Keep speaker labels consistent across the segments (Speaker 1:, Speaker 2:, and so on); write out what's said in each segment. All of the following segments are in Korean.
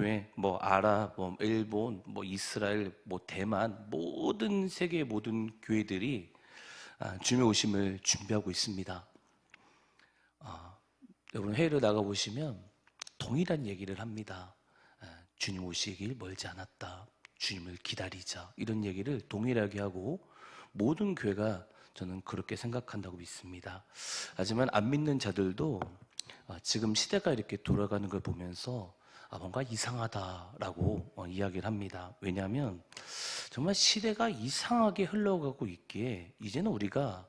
Speaker 1: 교회, 뭐 아랍, 뭐 일본, 뭐 이스라엘, 뭐 대만, 모든 세계의 모든 교회들이 주님의 오심을 준비하고 있습니다. 여러분 해외로 나가 보시면 동일한 얘기를 합니다. 주님 오시길 멀지 않았다. 주님을 기다리자. 이런 얘기를 동일하게 하고 모든 교회가 저는 그렇게 생각한다고 믿습니다. 하지만 안 믿는 자들도 지금 시대가 이렇게 돌아가는 걸 보면서 뭔가 이상하다라고 이야기를 합니다. 왜냐하면 정말 시대가 이상하게 흘러가고 있기에 이제는 우리가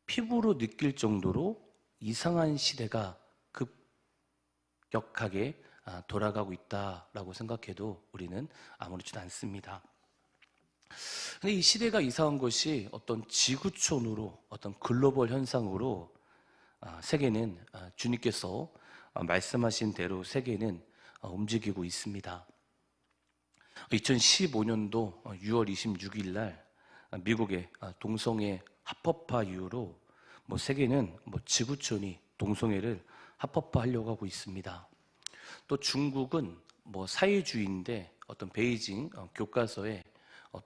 Speaker 1: 피부로 느낄 정도로 이상한 시대가 급격하게 돌아가고 있다라고 생각해도 우리는 아무렇지도 않습니다. 근데 이 시대가 이상한 것이 어떤 지구촌으로 어떤 글로벌 현상으로 세계는 주님께서 말씀하신 대로 세계는 움직이고 있습니다. 2015년도 6월 26일 날 미국의 동성애 합법화 이후로 세계는 지구촌이 동성애를 합법화하려고 하고 있습니다. 또 중국은 사회주의인데 어떤 베이징 교과서에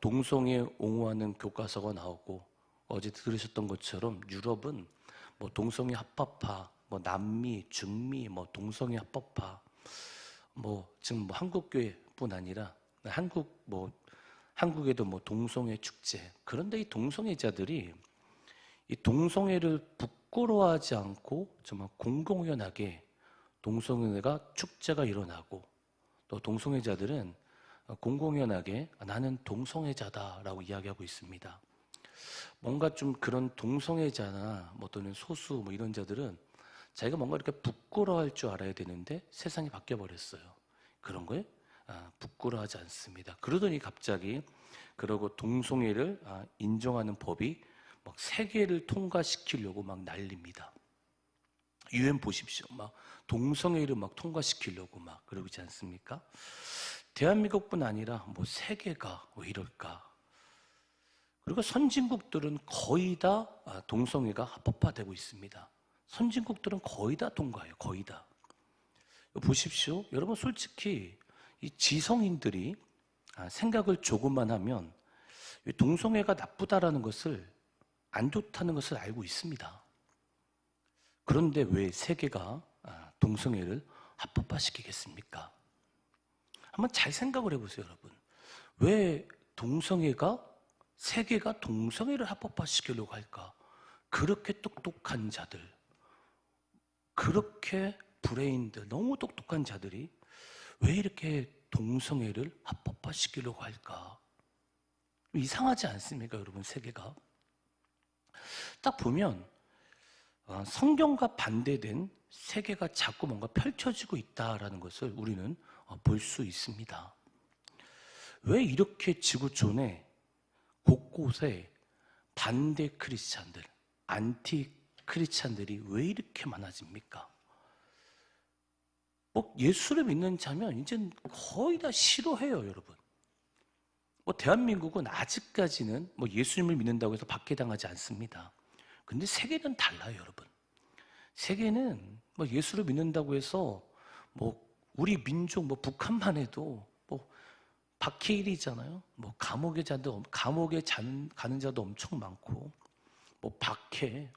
Speaker 1: 동성애 옹호하는 교과서가 나오고 어제 들으셨던 것처럼 유럽은 동성애 합법화, 남미, 중미, 동성애 합법화, 지금 한국교회뿐 아니라 한국에도 동성애 축제. 그런데 이 동성애자들이 이 동성애를 부끄러워하지 않고 정말 공공연하게 동성애가 축제가 일어나고 또 동성애자들은 공공연하게 나는 동성애자다라고 이야기하고 있습니다. 뭔가 좀 그런 동성애자나 또는 소수 이런 자들은 자기가 뭔가 이렇게 부끄러워할 줄 알아야 되는데 세상이 바뀌어 버렸어요. 그런 거에 부끄러워하지 않습니다. 그러더니 갑자기 그러고 동성애를 인정하는 법이 막 세계를 통과시키려고 막 난립니다. UN 보십시오. 막 동성애를 막 통과시키려고 막 그러고 있지 않습니까? 대한민국뿐 아니라 세계가 왜 이럴까? 그리고 선진국들은 거의 다 동성애가 합법화되고 있습니다. 선진국들은 거의 다 통과해요. 거의 다. 보십시오. 여러분 솔직히 이 지성인들이 생각을 조금만 하면 동성애가 나쁘다라는 것을 안 좋다는 것을 알고 있습니다. 그런데 왜 세계가 동성애를 합법화시키겠습니까? 한번 잘 생각을 해보세요, 여러분. 왜 세계가 동성애를 합법화시키려고 할까? 그렇게 똑똑한 자들, 그렇게 브레인들, 너무 똑똑한 자들이 왜 이렇게 동성애를 합법화시키려고 할까? 이상하지 않습니까, 여러분, 세계가? 딱 보면 성경과 반대된 세계가 자꾸 뭔가 펼쳐지고 있다라는 것을 우리는 볼 수 있습니다. 왜 이렇게 지구촌에 곳곳에 반대 크리스찬들, 안티 크리스찬들이 왜 이렇게 많아집니까? 예수를 믿는 자면 이제 거의 다 싫어해요, 여러분. 대한민국은 아직까지는 예수님을 믿는다고 해서 박해당하지 않습니다. 근데 세계는 달라요, 여러분. 세계는 예수를 믿는다고 해서 우리 민족 북한만 해도 박해일이잖아요. 감옥에 가는 자도 엄청 많고 박해,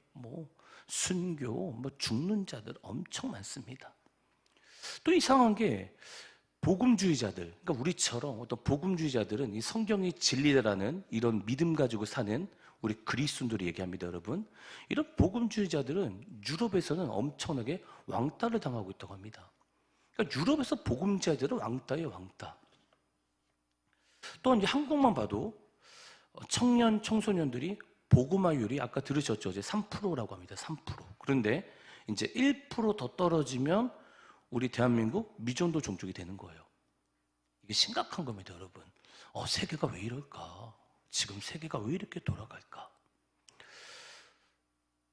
Speaker 1: 순교, 죽는 자들 엄청 많습니다. 또 이상한 게 복음주의자들, 그러니까 우리처럼 어떤 복음주의자들은 이 성경이 진리라는 이런 믿음 가지고 사는 우리 그리스도인들이 얘기합니다, 여러분. 이런 복음주의자들은 유럽에서는 엄청나게 왕따를 당하고 있다고 합니다. 그러니까 유럽에서 복음주의자들은 왕따예요, 왕따. 또 이제 한국만 봐도 청년, 청소년들이 복음화율이 아까 들으셨죠? 이제 3%라고 합니다. 3%. 그런데 이제 1% 더 떨어지면 우리 대한민국 미전도 종족이 되는 거예요. 이게 심각한 겁니다, 여러분. 세계가 왜 이럴까? 지금 세계가 왜 이렇게 돌아갈까?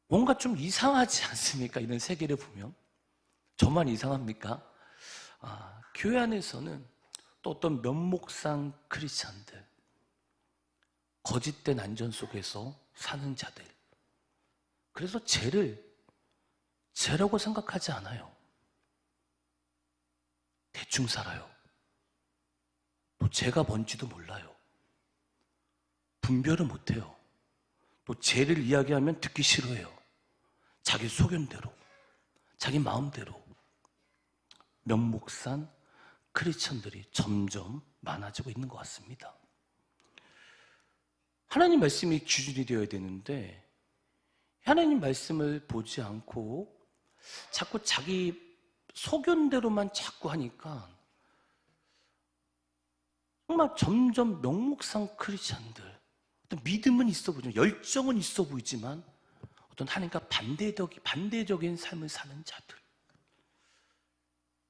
Speaker 1: 뭔가 좀 이상하지 않습니까? 이런 세계를 보면. 저만 이상합니까? 교회 안에서는 또 어떤 면목상 크리스찬들, 거짓된 안전 속에서 사는 자들. 그래서 죄라고 생각하지 않아요. 대충 살아요. 죄가 뭔지도 몰라요. 분별을 못해요. 또 죄를 이야기하면 듣기 싫어해요. 자기 소견대로, 자기 마음대로. 명목상 크리스천들이 점점 많아지고 있는 것 같습니다. 하나님 말씀이 기준이 되어야 되는데 하나님 말씀을 보지 않고 자꾸 자기 소견대로만 자꾸 하니까 정말 점점 명목상 크리스천들, 어떤 믿음은 있어 보이지만, 열정은 있어 보이지만 어떤 하나님과 반대적인 삶을 사는 자들,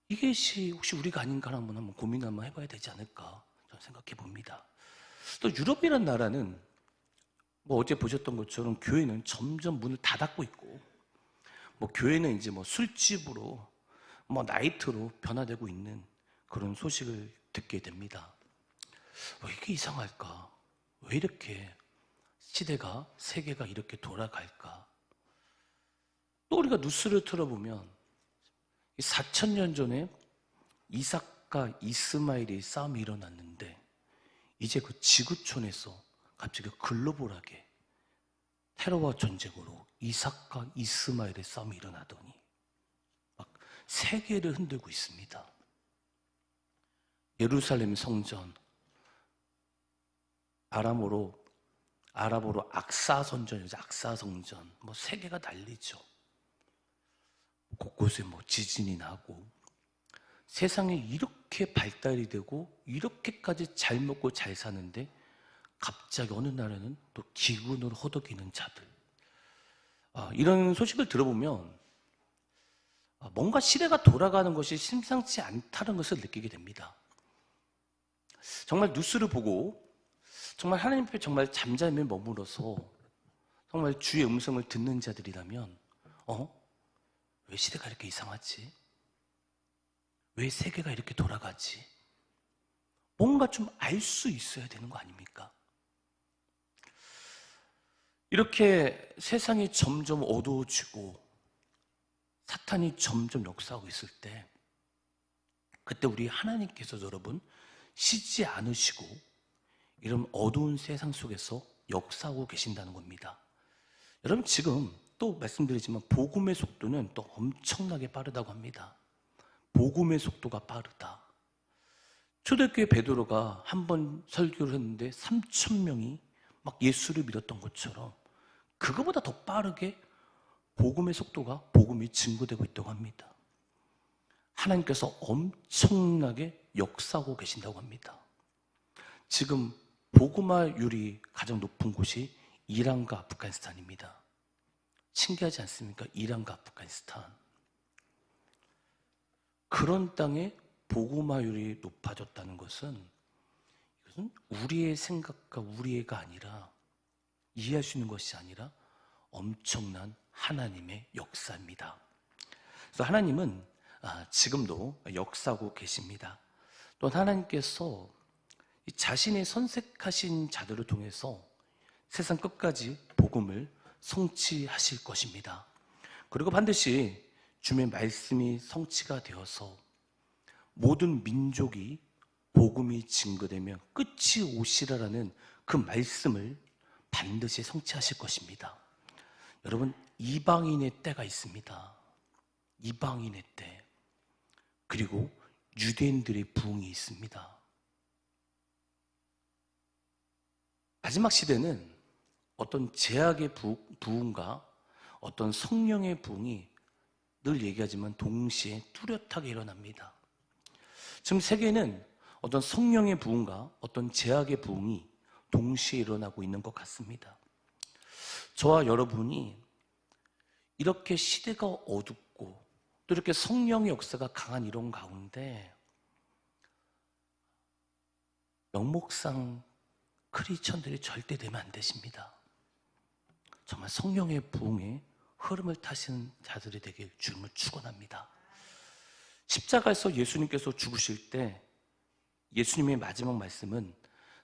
Speaker 1: 이것이 혹시 우리가 아닌가 한번 고민 한번 해봐야 되지 않을까 저는 생각해 봅니다. 또 유럽이라는 나라는 어제 보셨던 것처럼 교회는 점점 문을 닫고 있고, 교회는 이제 술집으로 나이트로 변화되고 있는 그런 소식을 듣게 됩니다. 왜 이게 이상할까? 왜 이렇게 시대가, 세계가 이렇게 돌아갈까? 또 우리가 뉴스를 틀어보면 4,000년 전에 이삭과 이스마엘의 싸움이 일어났는데 이제 그 지구촌에서 갑자기 글로벌하게 테러와 전쟁으로 이삭과 이스마엘의 싸움이 일어나더니 막 세계를 흔들고 있습니다. 예루살렘 성전, 아랍어로 악사 성전이죠. 악사 성전. 세계가 난리죠. 곳곳에 지진이 나고, 세상에 이렇게 발달이 되고 이렇게까지 잘 먹고 잘 사는데 갑자기 어느 날에는 또 기근으로 허덕이는 자들. 이런 소식을 들어보면 뭔가 시대가 돌아가는 것이 심상치 않다는 것을 느끼게 됩니다. 정말 뉴스를 보고 정말 하나님 앞에 정말 잠잠히 머물러서 정말 주의 음성을 듣는 자들이라면 왜 시대가 이렇게 이상하지? 왜 세계가 이렇게 돌아가지? 뭔가 좀 알 수 있어야 되는 거 아닙니까? 이렇게 세상이 점점 어두워지고 사탄이 점점 역사하고 있을 때, 그때 우리 하나님께서 여러분 쉬지 않으시고 이런 어두운 세상 속에서 역사하고 계신다는 겁니다. 여러분 지금 또 말씀드리지만 복음의 속도는 또 엄청나게 빠르다고 합니다. 복음의 속도가 빠르다. 초대교회 베드로가 한 번 설교를 했는데 3,000명이 막 예수를 믿었던 것처럼 그거보다 더 빠르게 복음의 속도가, 복음이 증거되고 있다고 합니다. 하나님께서 엄청나게 역사하고 계신다고 합니다. 지금 복음화율이 가장 높은 곳이 이란과 아프가니스탄입니다. 신기하지 않습니까? 이란과 아프가니스탄. 그런 땅에 복음화율이 높아졌다는 것은 이것은 우리의 생각과 우리의가 아니라, 이해할 수 있는 것이 아니라 엄청난 하나님의 역사입니다. 그래서 하나님은 지금도 역사하고 계십니다. 또 하나님께서 자신의 선택하신 자들을 통해서 세상 끝까지 복음을 성취하실 것입니다. 그리고 반드시 주님의 말씀이 성취가 되어서 모든 민족이 복음이 증거되며 끝이 오시라라는 그 말씀을 반드시 성취하실 것입니다. 여러분, 이방인의 때가 있습니다. 이방인의 때. 그리고 유대인들의 부흥이 있습니다. 마지막 시대는 어떤 제약의 부흥과 어떤 성령의 부흥이 늘 얘기하지만 동시에 뚜렷하게 일어납니다. 지금 세계는 어떤 성령의 부흥과 어떤 제약의 부흥이 동시에 일어나고 있는 것 같습니다. 저와 여러분이 이렇게 시대가 어둡고 또 이렇게 성령의 역사가 강한 이런 가운데 명목상 크리스천들이 절대 되면 안 되십니다. 정말 성령의 부흥에 흐름을 타시는 자들이 되길 주님을 축원합니다. 십자가에서 예수님께서 죽으실 때 예수님의 마지막 말씀은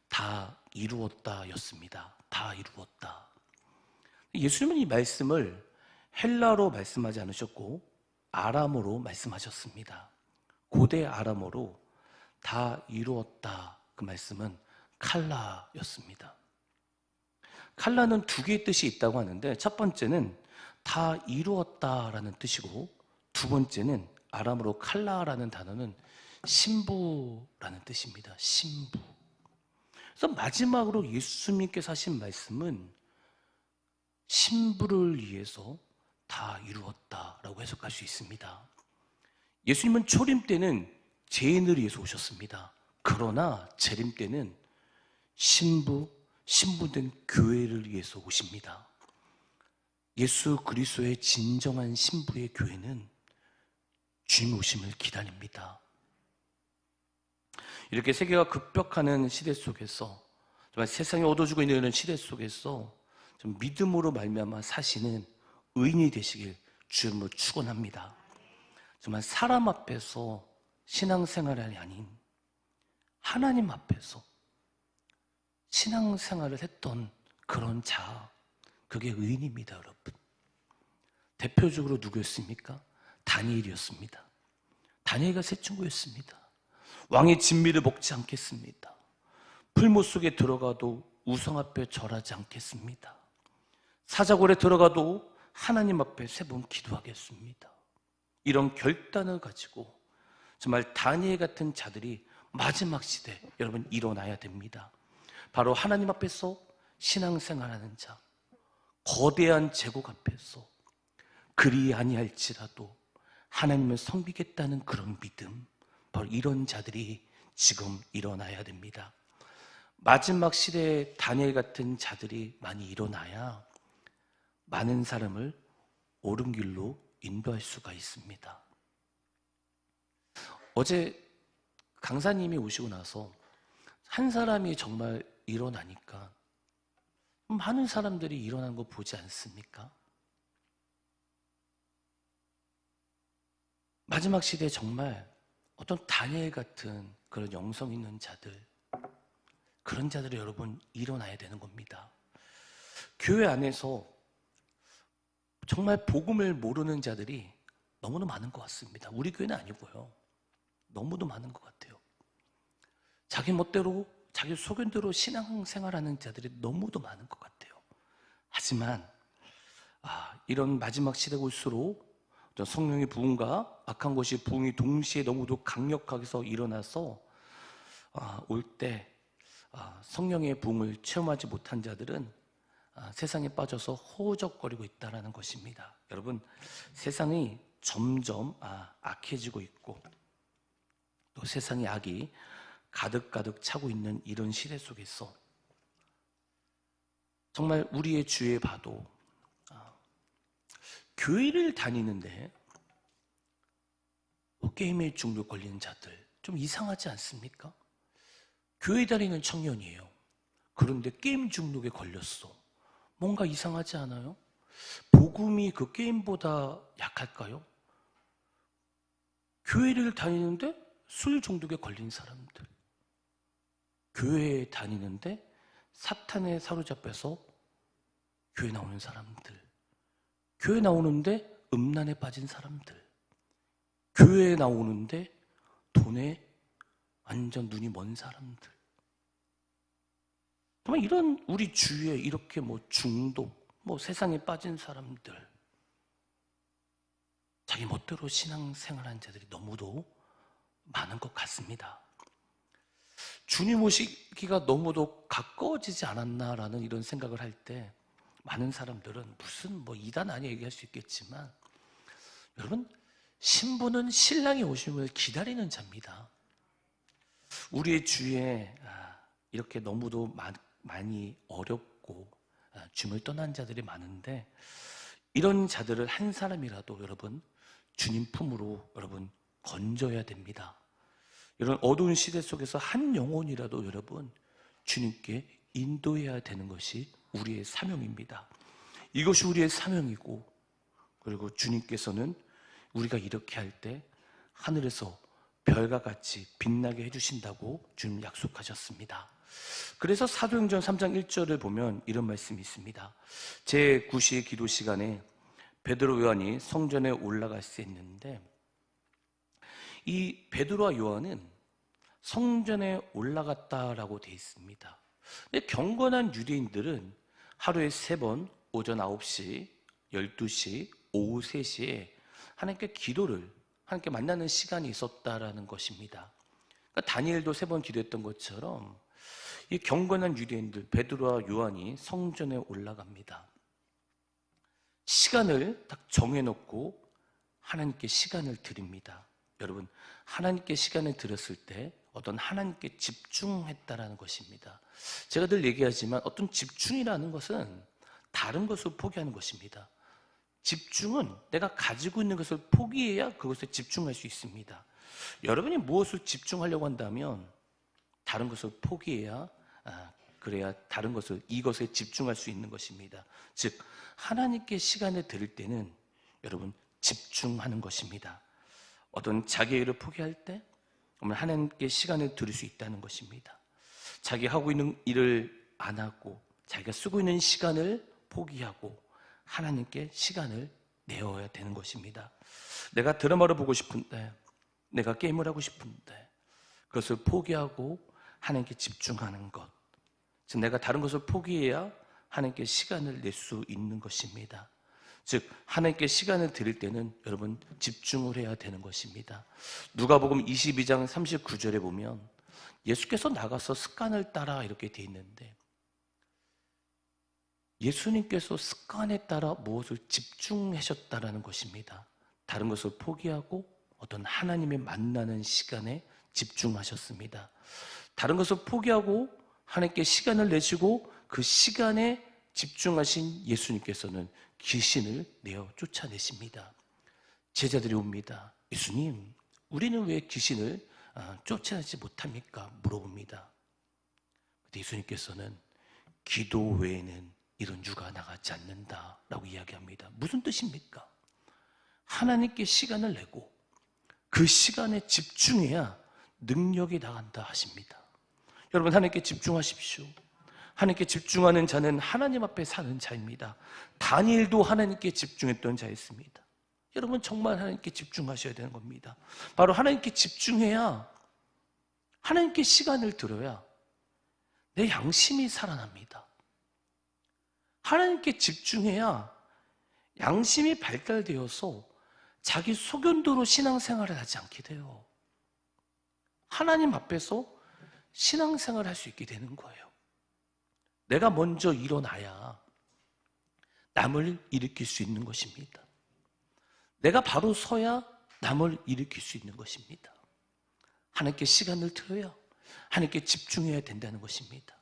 Speaker 1: 다 이루었다 였습니다. 다 이루었다. 예수님은 이 말씀을 헬라어로 말씀하지 않으셨고 아람어로 말씀하셨습니다. 고대 아람어로 다 이루었다 그 말씀은 칼라였습니다. 칼라는 두 개의 뜻이 있다고 하는데 첫 번째는 다 이루었다라는 뜻이고 두 번째는 아람어로 칼라라는 단어는 신부라는 뜻입니다. 신부. 그래서 마지막으로 예수님께서 하신 말씀은 신부를 위해서 다 이루었다라고 해석할 수 있습니다. 예수님은 초림 때는 죄인을 위해서 오셨습니다. 그러나 재림 때는 신부된 교회를 위해서 오십니다. 예수 그리스도의 진정한 신부의 교회는 주님 오심을 기다립니다. 이렇게 세계가 급격하는 시대 속에서 정말 세상이 어두워지고 있는 이런 시대 속에서 좀 믿음으로 말미암아 사시는 의인이 되시길 주님으로 축원합니다. 정말 사람 앞에서 신앙생활이 아닌 하나님 앞에서 신앙생활을 했던 그런 자, 그게 의인입니다, 여러분. 대표적으로 누구였습니까? 다니엘이었습니다. 다니엘과 세 친구였습니다. 왕의 진미를 먹지 않겠습니다. 풀못 속에 들어가도 우상 앞에 절하지 않겠습니다. 사자굴에 들어가도 하나님 앞에 세 번 기도하겠습니다. 이런 결단을 가지고 정말 다니엘 같은 자들이 마지막 시대 여러분 일어나야 됩니다. 바로 하나님 앞에서 신앙생활하는 자, 거대한 제국 앞에서 그리 아니할지라도 하나님을 섬기겠다는 그런 믿음, 바로 이런 자들이 지금 일어나야 됩니다. 마지막 시대에 다니엘 같은 자들이 많이 일어나야 많은 사람을 옳은 길로 인도할 수가 있습니다. 어제 강사님이 오시고 나서 한 사람이 정말 일어나니까 많은 사람들이 일어난 거 보지 않습니까? 마지막 시대에 정말 어떤 다니엘 같은 그런 영성 있는 자들, 그런 자들이 여러분 일어나야 되는 겁니다. 교회 안에서 정말 복음을 모르는 자들이 너무나 많은 것 같습니다. 우리 교회는 아니고요. 너무도 많은 것 같아요. 자기 멋대로, 자기 소견대로 신앙생활하는 자들이 너무도 많은 것 같아요. 하지만 이런 마지막 시대가 올수록 성령의 부흥과 악한 것이 부흥이 동시에 너무도 강력하게서 일어나서 올 때 성령의 부흥을 체험하지 못한 자들은 세상에 빠져서 허우적거리고 있다는 것입니다. 여러분, 세상이 점점 악해지고 있고 또 세상의 악이 가득가득 차고 있는 이런 시대 속에서 정말 우리의 주위에 봐도 교회를 다니는데 게임에 중독 걸리는 자들 좀 이상하지 않습니까? 교회 다니는 청년이에요. 그런데 게임 중독에 걸렸어. 뭔가 이상하지 않아요? 복음이 그 게임보다 약할까요? 교회를 다니는데 술 중독에 걸린 사람들, 교회에 다니는데 사탄에 사로잡혀서 교회 나오는 사람들, 교회 나오는데 음란에 빠진 사람들, 교회에 나오는데 돈에 완전 눈이 먼 사람들, 정말 이런 우리 주위에 이렇게 중독, 세상에 빠진 사람들, 자기 멋대로 신앙생활하는 자들이 너무도 많은 것 같습니다. 주님 오시기가 너무도 가까워지지 않았나라는 이런 생각을 할 때 많은 사람들은 무슨 이단 아니야 얘기할 수 있겠지만, 여러분, 신부는 신랑이 오심을 기다리는 자입니다. 우리의 주위에 이렇게 너무도 많이 어렵고 주님을 떠난 자들이 많은데, 이런 자들을 한 사람이라도 여러분 주님 품으로 여러분 건져야 됩니다. 이런 어두운 시대 속에서 한 영혼이라도 여러분 주님께 인도해야 되는 것이 우리의 사명입니다. 이것이 우리의 사명이고, 그리고 주님께서는 우리가 이렇게 할 때 하늘에서 별과 같이 빛나게 해주신다고 주님 약속하셨습니다. 그래서 사도행전 3장 1절을 보면 이런 말씀이 있습니다. 제9시 기도 시간에 베드로 요한이 성전에 올라갈 수 있는데, 이 베드로와 요한은 성전에 올라갔다라고 되어 있습니다. 근데 경건한 유대인들은 하루에 3번, 오전 9시, 12시, 오후 3시에 하나님께 기도를, 하나님께 만나는 시간이 있었다라는 것입니다. 그러니까 다니엘도 3번 기도했던 것처럼 이 경건한 유대인들 베드로와 요한이 성전에 올라갑니다. 시간을 딱 정해놓고 하나님께 시간을 드립니다. 여러분, 하나님께 시간을 드렸을 때 어떤 하나님께 집중했다라는 것입니다. 제가 늘 얘기하지만 어떤 집중이라는 것은 다른 것을 포기하는 것입니다. 집중은 내가 가지고 있는 것을 포기해야 그것에 집중할 수 있습니다. 여러분이 무엇을 집중하려고 한다면 다른 것을 포기해야 그래야 다른 것을 이것에 집중할 수 있는 것입니다. 즉 하나님께 시간을 드릴 때는 여러분 집중하는 것입니다. 어떤 자기의 일을 포기할 때 하나님께 시간을 드릴 수 있다는 것입니다. 자기 하고 있는 일을 안 하고 자기가 쓰고 있는 시간을 포기하고 하나님께 시간을 내어야 되는 것입니다. 내가 드라마를 보고 싶은데, 내가 게임을 하고 싶은데 그것을 포기하고 하나님께 집중하는 것, 즉 내가 다른 것을 포기해야 하나님께 시간을 낼 수 있는 것입니다. 즉 하나님께 시간을 드릴 때는 여러분 집중을 해야 되는 것입니다. 누가복음 22장 39절에 보면 예수께서 나가서 습관을 따라 이렇게 돼 있는데, 예수님께서 습관에 따라 무엇을 집중하셨다라는 것입니다. 다른 것을 포기하고 어떤 하나님의 만나는 시간에 집중하셨습니다. 다른 것을 포기하고 하나님께 시간을 내시고 그 시간에 집중하신 예수님께서는 귀신을 내어 쫓아내십니다. 제자들이 옵니다. 예수님, 우리는 왜 귀신을 쫓아내지 못합니까? 물어봅니다. 그때 예수님께서는 기도 외에는 이런 유가 나가지 않는다라고 이야기합니다. 무슨 뜻입니까? 하나님께 시간을 내고 그 시간에 집중해야 능력이 나간다 하십니다. 여러분 하나님께 집중하십시오. 하나님께 집중하는 자는 하나님 앞에 사는 자입니다. 다니엘도 하나님께 집중했던 자였습니다. 여러분 정말 하나님께 집중하셔야 되는 겁니다. 바로 하나님께 집중해야, 하나님께 시간을 들어야 내 양심이 살아납니다. 하나님께 집중해야 양심이 발달되어서 자기 소견도로 신앙생활을 하지 않게 돼요. 하나님 앞에서 신앙생활을 할 수 있게 되는 거예요. 내가 먼저 일어나야 남을 일으킬 수 있는 것입니다. 내가 바로 서야 남을 일으킬 수 있는 것입니다. 하나님께 시간을 들어야 하나님께 집중해야 된다는 것입니다.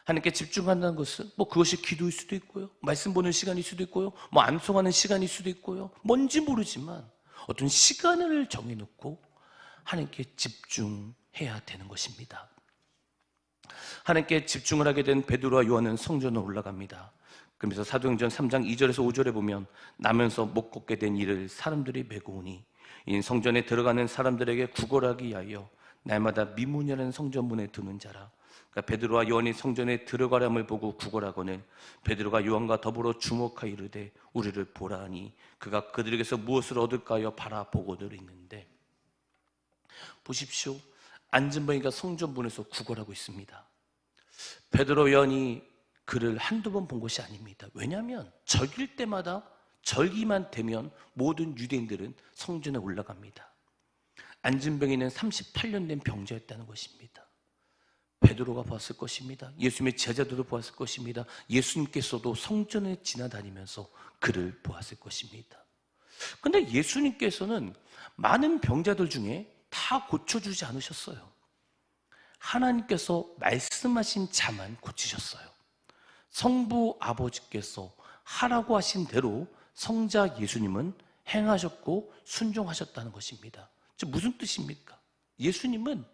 Speaker 1: 하나님께 집중한다는 것은 그것이 기도일 수도 있고요, 말씀 보는 시간일 수도 있고요, 암송하는 시간일 수도 있고요, 뭔지 모르지만 어떤 시간을 정해놓고 하나님께 집중해야 되는 것입니다. 하나님께 집중을 하게 된 베드로와 요한은 성전으로 올라갑니다. 그러면서 사도행전 3장 2절에서 5절에 보면 나면서 못 걷게 된 이를 사람들이 메고 오니 이 성전에 들어가는 사람들에게 구걸하기 위하여 날마다 미문이라는 성전문에 두는 자라. 그러니까 베드로와 요한이 성전에 들어가람을 보고 구걸하고는 베드로가 요한과 더불어 주목하여 이르되 우리를 보라 하니 그가 그들에게서 무엇을 얻을까요 바라보고들 있는데, 보십시오. 안전뱅이가 성전문에서 구걸하고 있습니다. 베드로 요한이 그를 한두 번 본 것이 아닙니다. 왜냐하면 절기일 때마다 절기만 되면 모든 유대인들은 성전에 올라갑니다. 안진뱅이는 38년 된 병자였다는 것입니다. 베드로가 보았을 것입니다. 예수님의 제자들도 보았을 것입니다. 예수님께서도 성전에 지나다니면서 그를 보았을 것입니다. 그런데 예수님께서는 많은 병자들 중에 다 고쳐주지 않으셨어요. 하나님께서 말씀하신 자만 고치셨어요. 성부 아버지께서 하라고 하신 대로 성자 예수님은 행하셨고 순종하셨다는 것입니다. 즉 무슨 뜻입니까? 예수님은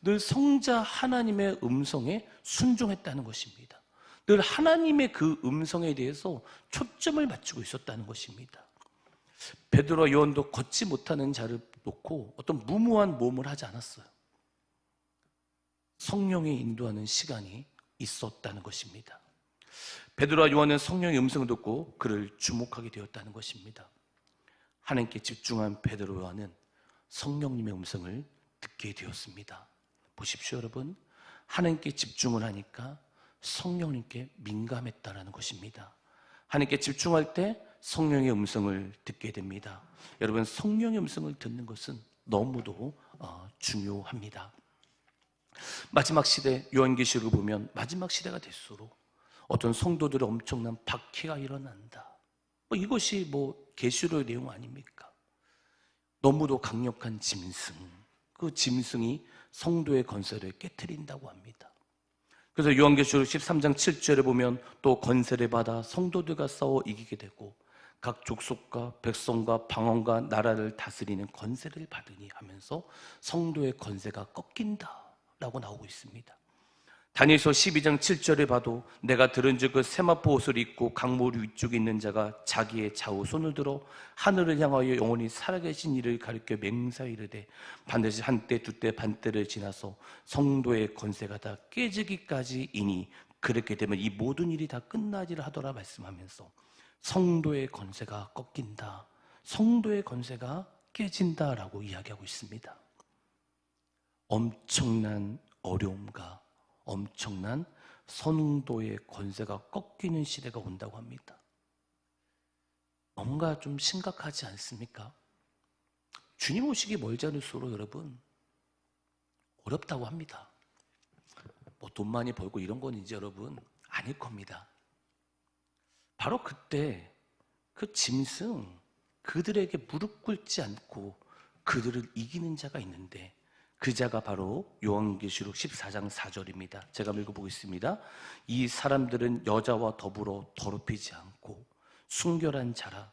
Speaker 1: 늘 성자 하나님의 음성에 순종했다는 것입니다. 늘 하나님의 그 음성에 대해서 초점을 맞추고 있었다는 것입니다. 베드로와 요한도 걷지 못하는 자를 놓고 어떤 무모한 모험을 하지 않았어요. 성령이 인도하는 시간이 있었다는 것입니다. 베드로와 요한은 성령의 음성을 듣고 그를 주목하게 되었다는 것입니다. 하나님께 집중한 베드로 요한은 성령님의 음성을 듣게 되었습니다. 보십시오, 여러분. 하나님께 집중을 하니까 성령님께 민감했다라는 것입니다. 하나님께 집중할 때 성령의 음성을 듣게 됩니다. 여러분, 성령의 음성을 듣는 것은 너무도 중요합니다. 마지막 시대, 요한계시록을 보면 마지막 시대가 될수록 어떤 성도들의 엄청난 박해가 일어난다. 이것이 계시록의 내용 아닙니까? 너무도 강력한 짐승, 그 짐승이 성도의 건설을 깨트린다고 합니다. 그래서 요한계시록 13장 7절에 보면 또 건설을 받아 성도들과 싸워 이기게 되고 각 족속과 백성과 방언과 나라를 다스리는 건세를 받으니 하면서 성도의 건세가 꺾인다라고 나오고 있습니다. 다니엘서 12장 7절에 봐도 내가 들은즉 그 세마포 옷을 입고 강물 위쪽에 있는 자가 자기의 좌우 손을 들어 하늘을 향하여 영원히 살아계신 이를 가리켜 맹세하여 이르되 반드시 한때 두때 반때를 지나서 성도의 건세가 다 깨지기까지이니 그렇게 되면 이 모든 일이 다 끝나리라 하더라 말씀하면서 성도의 건세가 꺾인다, 성도의 건세가 깨진다라고 이야기하고 있습니다. 엄청난 어려움과 엄청난 성도의 권세가 꺾이는 시대가 온다고 합니다. 뭔가 좀 심각하지 않습니까? 주님 오시기 멀지 않을수록 여러분 어렵다고 합니다. 돈 많이 벌고 이런 건 이제 여러분 아닐 겁니다. 바로 그때 그 짐승, 그들에게 무릎 꿇지 않고 그들을 이기는 자가 있는데 그 자가 바로 요한계시록 14장 4절입니다. 제가 읽어보겠습니다. 이 사람들은 여자와 더불어 더럽히지 않고 순결한 자라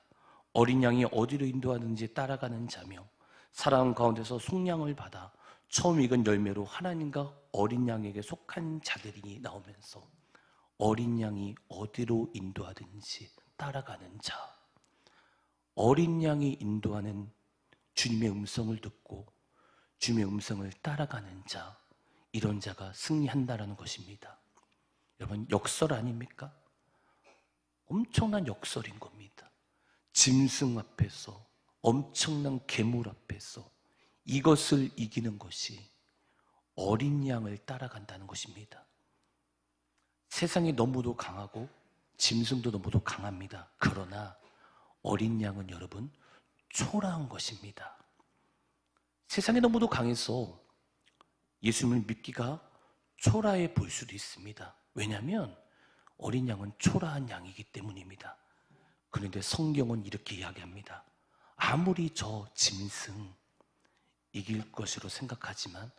Speaker 1: 어린 양이 어디로 인도하는지 따라가는 자며 사람 가운데서 속량을 받아 처음 익은 열매로 하나님과 어린 양에게 속한 자들이니 나오면서 어린 양이 어디로 인도하든지 따라가는 자, 어린 양이 인도하는 주님의 음성을 듣고 주님의 음성을 따라가는 자, 이런 자가 승리한다라는 것입니다. 여러분, 역설 아닙니까? 엄청난 역설인 겁니다. 짐승 앞에서, 엄청난 괴물 앞에서 이것을 이기는 것이 어린 양을 따라간다는 것입니다. 세상이 너무도 강하고 짐승도 너무도 강합니다. 그러나 어린 양은 여러분 초라한 것입니다. 세상이 너무도 강해서 예수님을 믿기가 초라해 보일 수도 있습니다. 왜냐하면 어린 양은 초라한 양이기 때문입니다. 그런데 성경은 이렇게 이야기합니다. 아무리 저 짐승 이길 것으로 생각하지만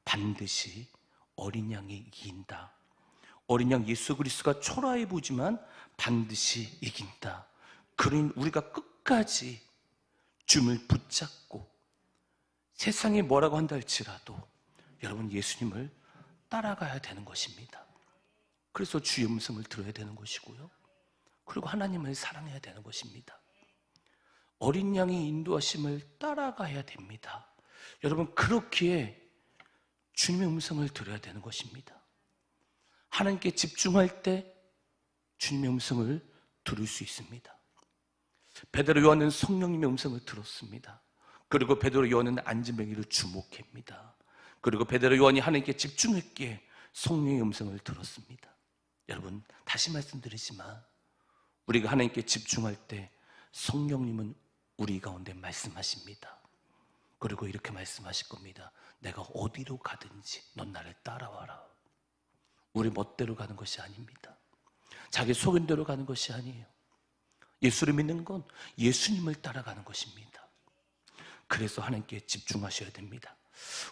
Speaker 1: 반드시 어린 양이 이긴다. 어린 양 예수 그리스도가 초라해 보지만 반드시 이긴다. 그러니 우리가 끝까지 주님을 붙잡고 세상이 뭐라고 한다 할지라도 여러분 예수님을 따라가야 되는 것입니다. 그래서 주의 음성을 들어야 되는 것이고요. 그리고 하나님을 사랑해야 되는 것입니다. 어린 양이 인도하심을 따라가야 됩니다. 여러분 그렇기에 주님의 음성을 들어야 되는 것입니다. 하나님께 집중할 때 주님의 음성을 들을 수 있습니다. 베드로 요한은 성령님의 음성을 들었습니다. 그리고 베드로 요한은 안진뱅이를 주목합니다. 그리고 베드로 요한이 하나님께 집중했기에 성령의 음성을 들었습니다. 여러분 다시 말씀드리지만 우리가 하나님께 집중할 때 성령님은 우리 가운데 말씀하십니다. 그리고 이렇게 말씀하실 겁니다. 내가 어디로 가든지 넌 나를 따라와라. 우리 멋대로 가는 것이 아닙니다. 자기 소견대로 가는 것이 아니에요. 예수를 믿는 건 예수님을 따라가는 것입니다. 그래서 하나님께 집중하셔야 됩니다.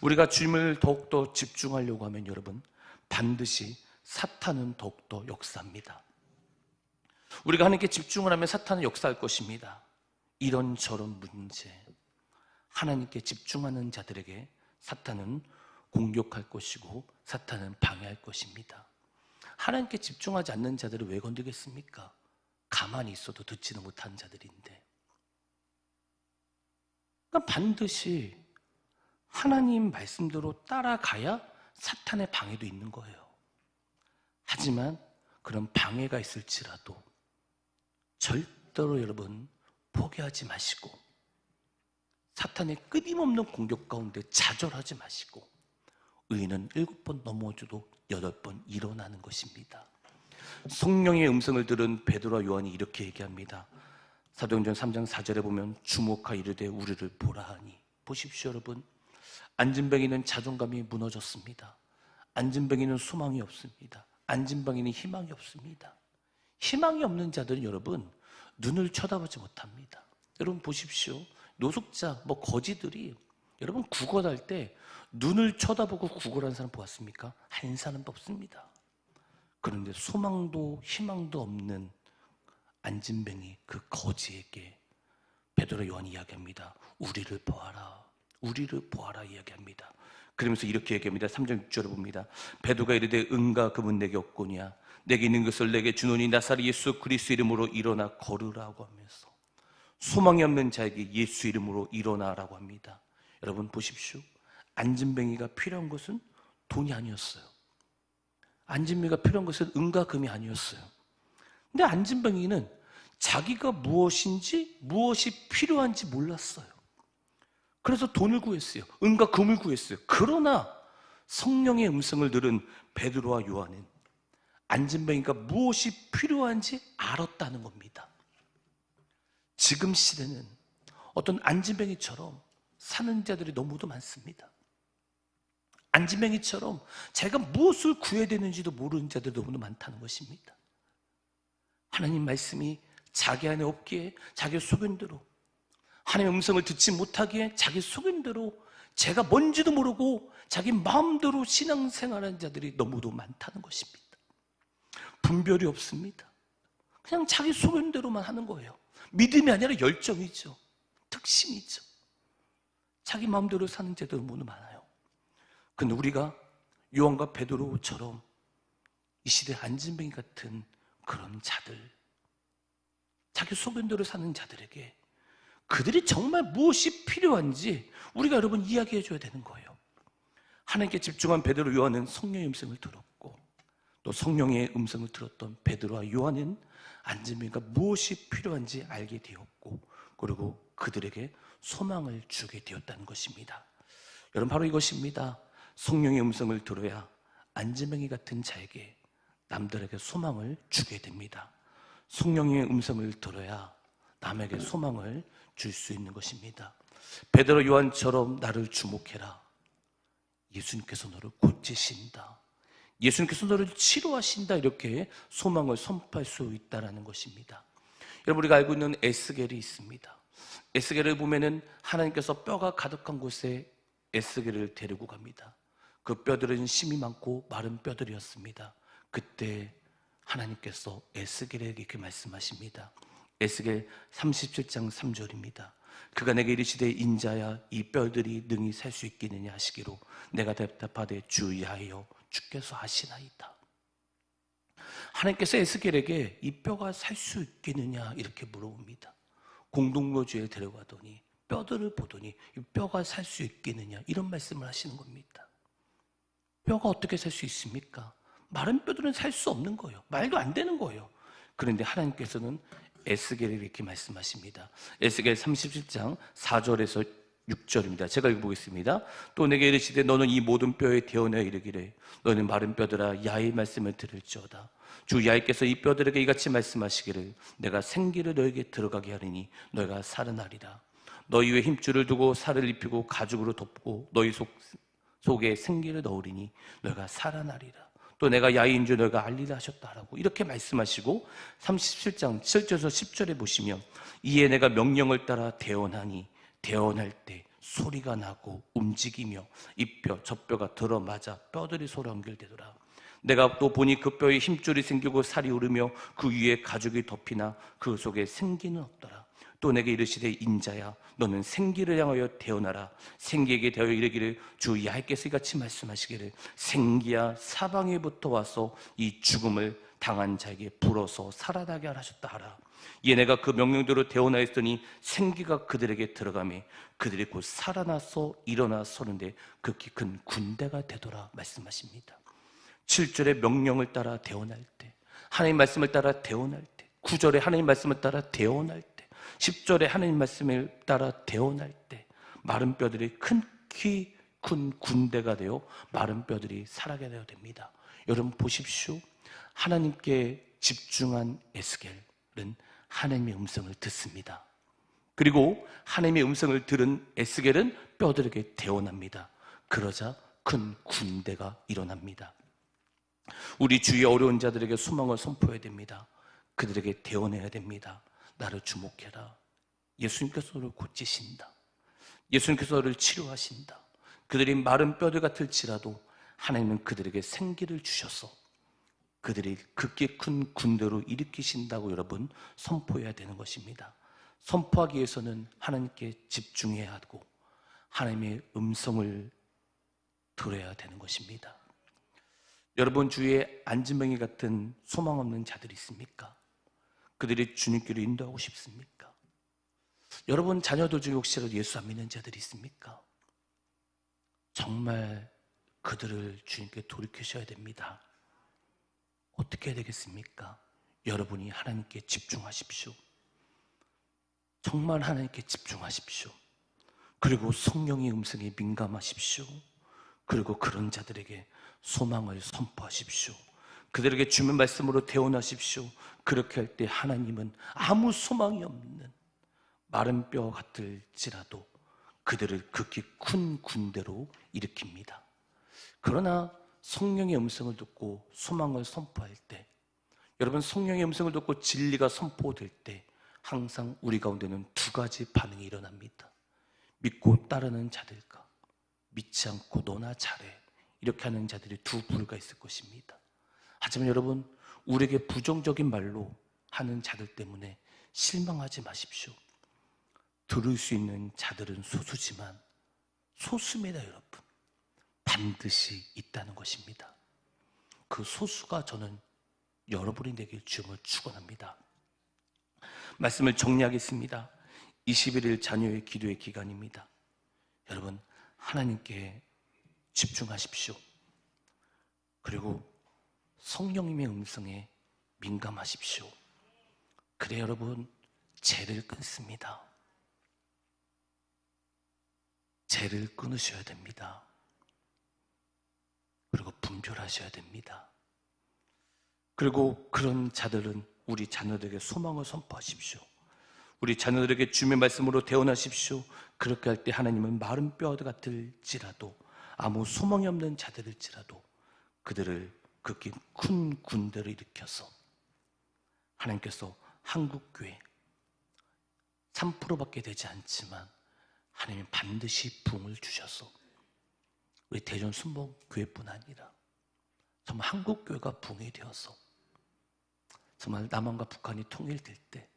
Speaker 1: 우리가 주님을 더욱더 집중하려고 하면 여러분 반드시 사탄은 더욱더 역사합니다. 우리가 하나님께 집중을 하면 사탄은 역사할 것입니다. 이런저런 문제, 하나님께 집중하는 자들에게 사탄은 공격할 것이고 사탄은 방해할 것입니다. 하나님께 집중하지 않는 자들을 왜 건드겠습니까? 가만히 있어도 듣지도 못하는 자들인데. 그러니까 반드시 하나님 말씀대로 따라가야 사탄의 방해도 있는 거예요. 하지만 그런 방해가 있을지라도 절대로 여러분 포기하지 마시고 사탄의 끊임없는 공격 가운데 좌절하지 마시고 의인은 7번 넘어져도 8번 일어나는 것입니다. 성령의 음성을 들은 베드로와 요한이 이렇게 얘기합니다. 사도행전 3장 4절에 보면 주목하여 이르되 우리를 보라 하니. 보십시오 여러분, 안진뱅이는 자존감이 무너졌습니다. 안진뱅이는 소망이 없습니다. 안진뱅이는 희망이 없습니다. 희망이 없는 자들은 여러분 눈을 쳐다보지 못합니다. 여러분 보십시오, 노숙자 거지들이 여러분 구걸할 때 눈을 쳐다보고 구걸하는 사람 보았습니까? 한 사람도 없습니다. 그런데 소망도 희망도 없는 안진뱅이 그 거지에게 베드로 요한이 이야기합니다. 우리를 보아라, 우리를 보아라 이야기합니다. 그러면서 이렇게 얘기합니다. 3장 6절을 봅니다. 베드로가 이르되 응가 그분 내게 없거니와 내게 있는 것을 내게 주노니 나사렛 예수 그리스도 이름으로 일어나 걸으라고 하면서 소망이 없는 자에게 예수 이름으로 일어나라고 합니다. 여러분 보십시오, 안진뱅이가 필요한 것은 돈이 아니었어요. 안진뱅이가 필요한 것은 은과 금이 아니었어요. 근데 안진뱅이는 자기가 무엇인지 무엇이 필요한지 몰랐어요. 그래서 돈을 구했어요. 은과 금을 구했어요. 그러나 성령의 음성을 들은 베드로와 요한은 안진뱅이가 무엇이 필요한지 알았다는 겁니다. 지금 시대는 어떤 안진뱅이처럼 사는 자들이 너무도 많습니다. 안진뱅이처럼 자기가 무엇을 구해야 되는지도 모르는 자들이 너무도 많다는 것입니다. 하나님 말씀이 자기 안에 없기에 자기 소견대로, 하나님의 음성을 듣지 못하기에 자기 소견대로, 제가 뭔지도 모르고 자기 마음대로 신앙생활하는 자들이 너무도 많다는 것입니다. 분별이 없습니다. 그냥 자기 소견대로만 하는 거예요. 믿음이 아니라 열정이죠. 특심이죠. 자기 마음대로 사는 자들이 너무 많아요. 근데 우리가 요한과 베드로처럼 이 시대 안진뱅이 같은 그런 자들, 자기 소견대로 사는 자들에게 그들이 정말 무엇이 필요한지 우리가 여러분 이야기해 줘야 되는 거예요. 하나님께 집중한 베드로 요한은 성령의 음성을 들었고, 또 성령의 음성을 들었던 베드로와 요한은 안진뱅이가 무엇이 필요한지 알게 되었고, 그리고 그들에게 소망을 주게 되었다는 것입니다. 여러분 바로 이것입니다. 성령의 음성을 들어야 안진뱅이 같은 자에게 남들에게 소망을 주게 됩니다. 성령의 음성을 들어야 남에게 소망을 줄 수 있는 것입니다. 베드로 요한처럼 나를 주목해라. 예수님께서 너를 고치신다. 예수님께서 너를 치료하신다. 이렇게 소망을 선포할 수 있다는 것입니다. 여러분 우리가 알고 있는 에스겔이 있습니다. 에스겔을 보면은 하나님께서 뼈가 가득한 곳에 에스겔을 데리고 갑니다. 그 뼈들은 심이 많고 마른 뼈들이었습니다. 그때 하나님께서 에스겔에게 이렇게 말씀하십니다. 에스겔 37장 3절입니다. 그가 내게 이르시되 인자야 이 뼈들이 능히 살 수 있겠느냐 하시기로 내가 대답하되 주야여 주께서 하시나이다. 하나님께서 에스겔에게 이 뼈가 살 수 있겠느냐 이렇게 물어봅니다. 공동묘지에 데려가더니 뼈들을 보더니 이 뼈가 살 수 있겠느냐 이런 말씀을 하시는 겁니다. 뼈가 어떻게 살 수 있습니까? 마른 뼈들은 살 수 없는 거예요. 말도 안 되는 거예요. 그런데 하나님께서는 에스겔에 이렇게 말씀하십니다. 에스겔 37장 4절에서 6절입니다. 제가 읽어보겠습니다. 또 내게 이르시되 너는 이 모든 뼈에 대어내어 이르기를 너는 마른 뼈들아 야의 말씀을 들을지어다. 주 야훼께서 이 뼈들에게 이같이 말씀하시기를 내가 생기를 너에게 들어가게 하리니 너희가 살아나리라. 너희 위에 힘줄을 두고 살을 입히고 가죽으로 덮고 너희 속에 생기를 넣으리니 너희가 살아나리라. 또 내가 야훼인 줄 너희가 알리라 하셨다라고 이렇게 말씀하시고 37장 7절에서 10절에 보시면 이에 내가 명령을 따라 대언하니 대언할 때 소리가 나고 움직이며 이 뼈 저 뼈가 들어맞아 뼈들이 서로 연결되더라. 내가 또 보니 그 뼈에 힘줄이 생기고 살이 오르며 그 위에 가죽이 덮이나 그 속에 생기는 없더라. 또 내게 이르시되 인자야 너는 생기를 향하여 대언하라. 생기에게 대하여 이르기를 주 야훼께서 이같이 말씀하시기를 생기야 사방에부터 와서 이 죽음을 당한 자에게 불어서 살아나게 하셨다 하라. 이에 내가 그 명령대로 대언하였더니 생기가 그들에게 들어가매 그들이 곧 살아나서 일어나 서는데 극히 큰 군대가 되더라 말씀하십니다. 7절에 명령을 따라 대언할 때, 하나님 말씀을 따라 대언할 때, 9절에 하나님 말씀을 따라 대언할 때, 10절에 하나님 말씀을 따라 대언할 때 마른 뼈들이 큰 키 큰 군대가 되어 마른 뼈들이 살아게 되어야 됩니다. 여러분 보십시오. 하나님께 집중한 에스겔은 하나님의 음성을 듣습니다. 그리고 하나님의 음성을 들은 에스겔은 뼈들에게 대언합니다. 그러자 큰 군대가 일어납니다. 우리 주위의 어려운 자들에게 소망을 선포해야 됩니다. 그들에게 대언해야 됩니다. 나를 주목해라. 예수님께서 너를 고치신다. 예수님께서 너를 치료하신다. 그들이 마른 뼈들 같을지라도 하나님은 그들에게 생기를 주셔서 그들이 극히 큰 군대로 일으키신다고 여러분 선포해야 되는 것입니다. 선포하기 위해서는 하나님께 집중해야 하고 하나님의 음성을 들어야 되는 것입니다. 여러분 주위에 안진뱅이 같은 소망 없는 자들이 있습니까? 그들이 주님께로 인도하고 싶습니까? 여러분 자녀들 중에 혹시라도 예수 안 믿는 자들이 있습니까? 정말 그들을 주님께 돌이키셔야 됩니다. 어떻게 해야 되겠습니까? 여러분이 하나님께 집중하십시오. 정말 하나님께 집중하십시오. 그리고 성령의 음성에 민감하십시오. 그리고 그런 자들에게 소망을 선포하십시오. 그들에게 주는 말씀으로 대언하십시오. 그렇게 할 때 하나님은 아무 소망이 없는 마른 뼈 같을지라도 그들을 극히 큰 군대로 일으킵니다. 그러나 성령의 음성을 듣고 소망을 선포할 때, 여러분 성령의 음성을 듣고 진리가 선포될 때 항상 우리 가운데는 두 가지 반응이 일어납니다. 믿고 따르는 자들과 믿지 않고 너나 잘해 이렇게 하는 자들이 두 부류가 있을 것입니다. 하지만 여러분 우리에게 부정적인 말로 하는 자들 때문에 실망하지 마십시오. 들을 수 있는 자들은 소수지만 소수입니다. 여러분 반드시 있다는 것입니다. 그 소수가 저는 여러분이 되길 주님을 축원합니다. 말씀을 정리하겠습니다. 21일 자녀의 기도의 기간입니다. 여러분 하나님께 집중하십시오. 그리고 성령님의 음성에 민감하십시오. 그래 여러분 죄를 끊습니다. 죄를 끊으셔야 됩니다. 그리고 분별하셔야 됩니다. 그리고 그런 자들은 우리 자녀들에게 소망을 선포하십시오. 우리 자녀들에게 주님의 말씀으로 대언하십시오. 그렇게 할 때 하나님은 마른 뼈 같을지라도 아무 소망이 없는 자들일지라도 그들을 극히 큰 군대로 일으켜서 하나님께서 한국교회 3%밖에 되지 않지만 하나님은 반드시 부흥을 주셔서 우리 대전 순복교회뿐 아니라 정말 한국교회가 부흥이 되어서 정말 남한과 북한이 통일될 때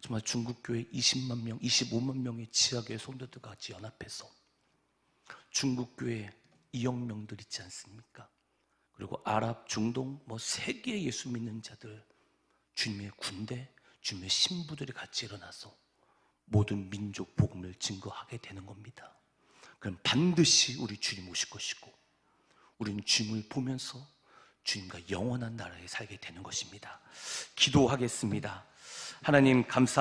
Speaker 1: 정말 중국교회 20만 명, 25만 명의 지하교회 성도들과 같이 연합해서 중국교회 2억 명들 있지 않습니까? 그리고 아랍, 중동, 세계의 예수 믿는 자들, 주님의 군대, 주님의 신부들이 같이 일어나서 모든 민족 복음을 증거하게 되는 겁니다. 그럼 반드시 우리 주님 오실 것이고 우리는 주님을 보면서 주님과 영원한 나라에 살게 되는 것입니다. 기도하겠습니다. 하나님 감사합니다.